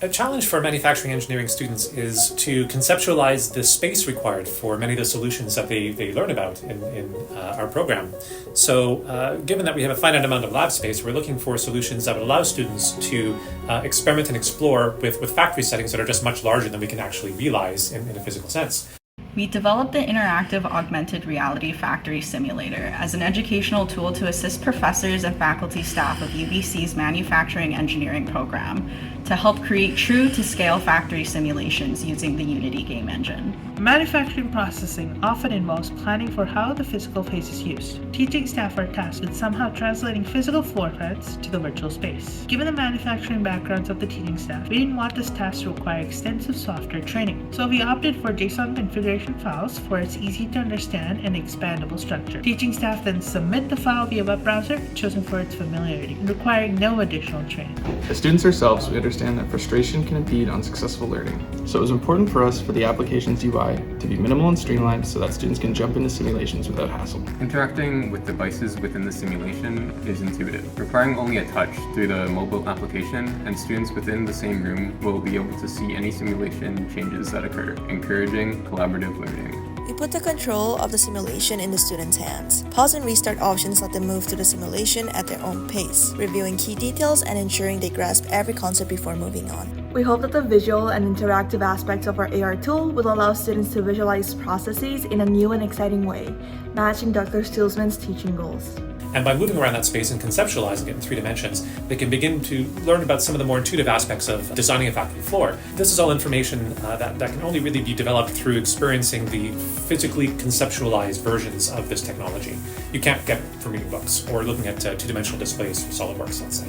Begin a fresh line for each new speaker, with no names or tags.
A challenge for manufacturing engineering students is to conceptualize the space required for many of the solutions that they learn about in our program. So given that we have a finite amount of lab space, we're looking for solutions that would allow students to experiment and explore with factory settings that are just much larger than we can actually realize in a physical sense.
We developed the Interactive Augmented Reality Factory Simulator as an educational tool to assist professors and faculty staff of UBC's Manufacturing Engineering program to help create true-to-scale factory simulations using the Unity game engine.
Manufacturing processing often involves planning for how the physical phase is used. Teaching staff are tasked with somehow translating physical floor plans to the virtual space. Given the manufacturing backgrounds of the teaching staff, we didn't want this task to require extensive software training, so we opted for JSON configuration files for its easy to understand and expandable structure. Teaching staff then submit the file via web browser, chosen for its familiarity, and requiring no additional training.
As students ourselves, we understand that frustration can impede on successful learning, so it was important for us for the application's UI to be minimal and streamlined so that students can jump into simulations without hassle.
Interacting with devices within the simulation is intuitive, requiring only a touch through the mobile application, and students within the same room will be able to see any simulation changes that occur, encouraging collaborative learning.
We put the control of the simulation in the students' hands. Pause and restart options let them move to the simulation at their own pace, reviewing key details and ensuring they grasp every concept before moving on.
We hope that the visual and interactive aspects of our AR tool will allow students to visualize processes in a new and exciting way, matching Dr. Sielmann's teaching goals.
And by moving around that space and conceptualizing it in 3 dimensions, they can begin to learn about some of the more intuitive aspects of designing a factory floor. This is all information that can only really be developed through experiencing the physically conceptualized versions of this technology. You can't get from reading books or looking at 2-dimensional displays from SolidWorks, let's say.